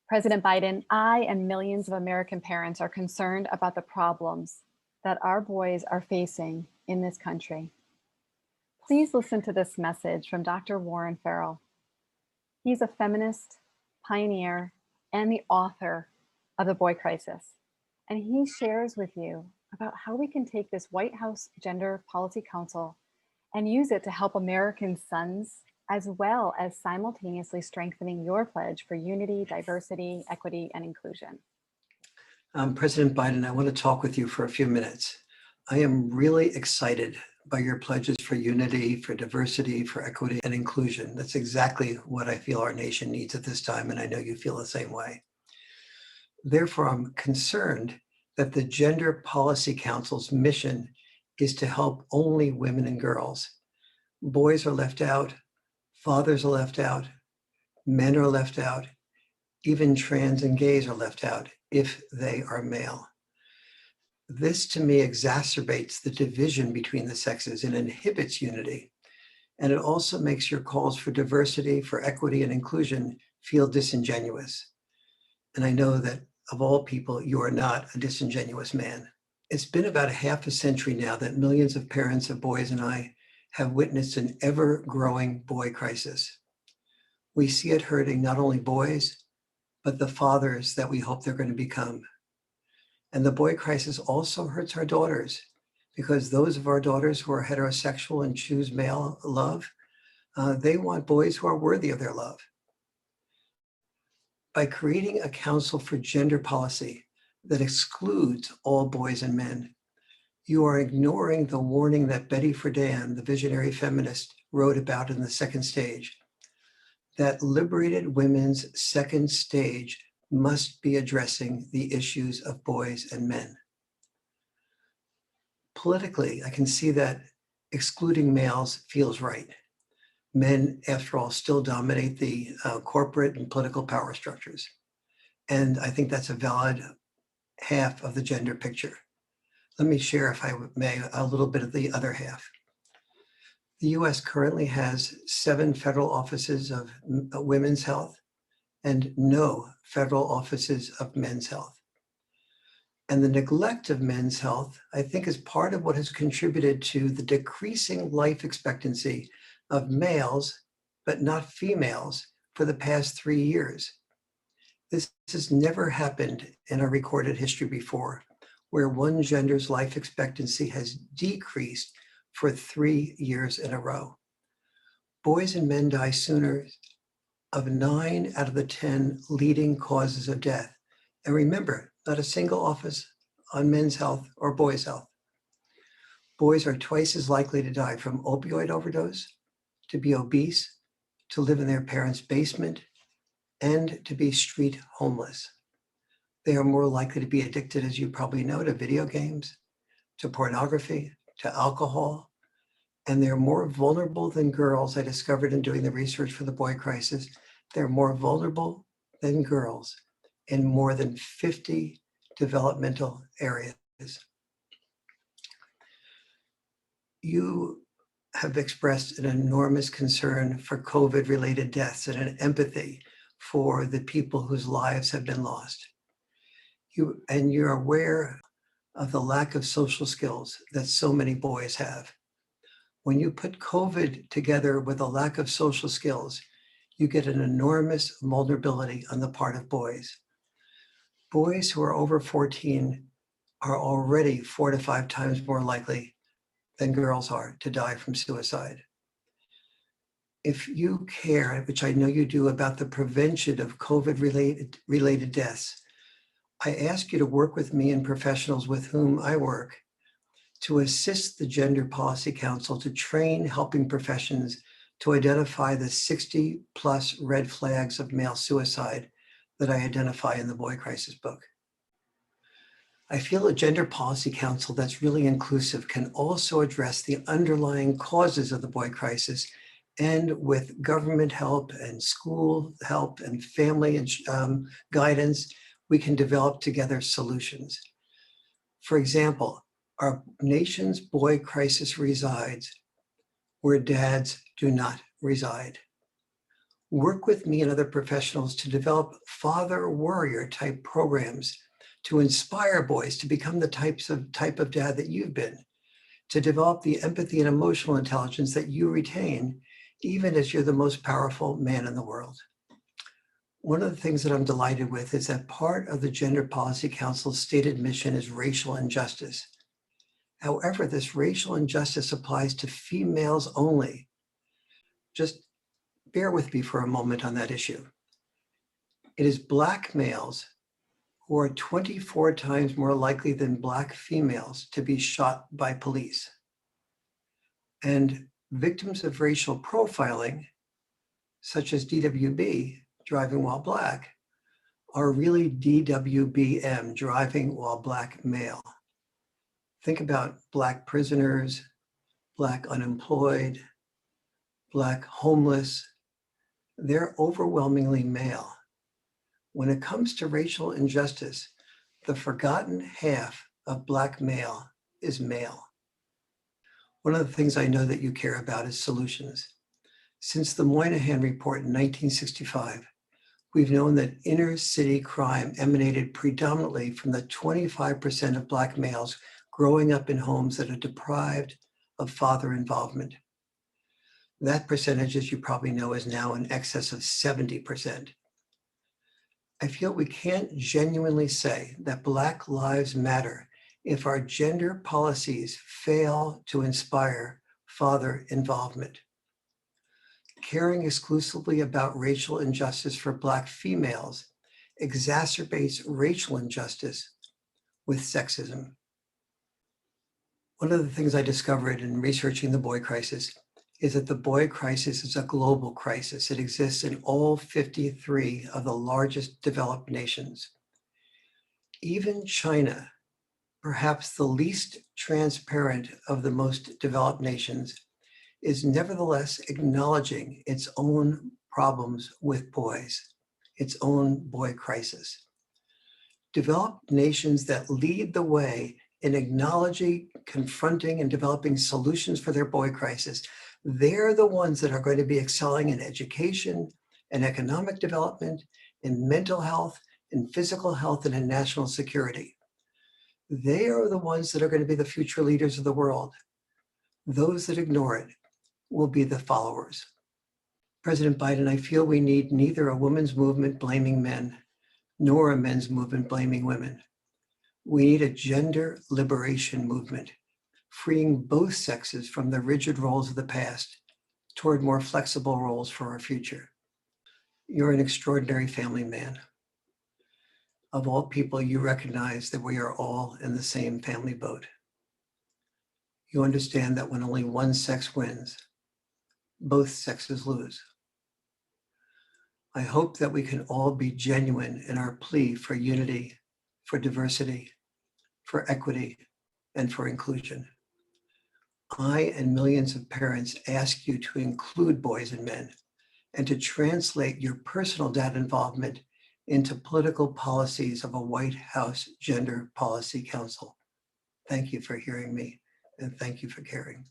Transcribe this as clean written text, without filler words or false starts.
President Biden, I and millions of American parents are concerned about the problems that our boys are facing in this country. Please listen to this message from Dr. Warren Farrell. He's a feminist, pioneer, and the author of The Boy Crisis. And he shares with you about how we can take this White House Gender Policy Council and use it to help American sons, as well as simultaneously strengthening your pledge for unity, diversity, equity, and inclusion. President Biden, I want to talk with you for a few minutes. I am really excited by your pledges for unity, for diversity, for equity, and inclusion. That's exactly what I feel our nation needs at this time, and I know you feel the same way. Therefore, I'm concerned that the Gender Policy Council's mission is to help only women and girls. Boys are left out, fathers are left out, men are left out, even trans and gays are left out if they are male. This, to me, exacerbates the division between the sexes and inhibits unity. And it also makes your calls for diversity, for equity, and inclusion feel disingenuous. And I know that of all people, you are not a disingenuous man. It's been about a half a century now that millions of parents of boys and I have witnessed an ever-growing boy crisis. We see it hurting not only boys, but the fathers that we hope they're going to become. And the boy crisis also hurts our daughters, because those of our daughters who are heterosexual and choose male love, they want boys who are worthy of their love. By creating a council for gender policy that excludes all boys and men, you are ignoring the warning that Betty Friedan, the visionary feminist, wrote about in The Second Stage, that liberated women's second stage must be addressing the issues of boys and men. Politically, I can see that excluding males feels right. Men, after all, still dominate the corporate and political power structures. And I think that's a valid half of the gender picture. Let me share, if I may, a little bit of the other half. The US currently has 7 federal offices of women's health and no federal offices of men's health. And the neglect of men's health, I think, is part of what has contributed to the decreasing life expectancy of males, but not females, for the past 3 years. This has never happened in our recorded history before, where one gender's life expectancy has decreased for 3 years in a row. Boys and men die sooner of 9 out of the 10 leading causes of death. And remember, not a single office on men's health or boys' health. Boys are twice as likely to die from opioid overdose, to be obese, to live in their parents' basement, and to be street homeless. They are more likely to be addicted, as you probably know, to video games, to pornography, to alcohol, and they're more vulnerable than girls. I discovered in doing the research for the boy crisis, they're more vulnerable than girls in more than 50 developmental areas. You have expressed an enormous concern for COVID-related deaths and an empathy for the people whose lives have been lost. You're aware of the lack of social skills that so many boys have. When you put COVID together with a lack of social skills, you get an enormous vulnerability on the part of boys. Boys who are over 14 are already 4 to 5 times more likely than girls are to die from suicide. If you care, which I know you do, about the prevention of COVID-related deaths, I ask you to work with me and professionals with whom I work to assist the Gender Policy Council to train helping professions to identify the 60 plus red flags of male suicide that I identify in the Boy Crisis book. I feel a Gender Policy Council that's really inclusive can also address the underlying causes of the boy crisis, and with government help and school help and family guidance, we can develop together solutions. For example, our nation's boy crisis resides where dads do not reside. Work with me and other professionals to develop father warrior type programs to inspire boys to become the type of dad that you've been, to develop the empathy and emotional intelligence that you retain, even as you're the most powerful man in the world. One of the things that I'm delighted with is that part of the Gender Policy Council's stated mission is racial injustice. However, this racial injustice applies to females only. Just bear with me for a moment on that issue. It is Black males who are 24 times more likely than Black females to be shot by police. And victims of racial profiling, such as DWB, driving while Black, are really DWBM, driving while Black male. Think about Black prisoners, Black unemployed, Black homeless. They're overwhelmingly male. When it comes to racial injustice, the forgotten half of Black male is male. One of the things I know that you care about is solutions. Since the Moynihan Report in 1965, we've known that inner city crime emanated predominantly from the 25% of Black males growing up in homes that are deprived of father involvement. That percentage, as you probably know, is now in excess of 70%. I feel we can't genuinely say that Black lives matter if our gender policies fail to inspire father involvement. Caring exclusively about racial injustice for Black females exacerbates racial injustice with sexism. One of the things I discovered in researching the boy crisis is that the boy crisis is a global crisis. It exists in all 53 of the largest developed nations. Even China, perhaps the least transparent of the most developed nations, is nevertheless acknowledging its own problems with boys, its own boy crisis. Developed nations that lead the way in acknowledging, confronting, and developing solutions for their boy crisis, they're the ones that are going to be excelling in education and economic development, in mental health, in physical health, and in national security. They are the ones that are going to be the future leaders of the world. Those that ignore it will be the followers. President Biden, I feel we need neither a women's movement blaming men, nor a men's movement blaming women. We need a gender liberation movement, freeing both sexes from the rigid roles of the past toward more flexible roles for our future. You're an extraordinary family man. Of all people, you recognize that we are all in the same family boat. You understand that when only one sex wins, both sexes lose. I hope that we can all be genuine in our plea for unity, for diversity, for equity, and for inclusion. I and millions of parents ask you to include boys and men and to translate your personal data involvement into political policies of a White House Gender Policy Council. Thank you for hearing me, and thank you for caring.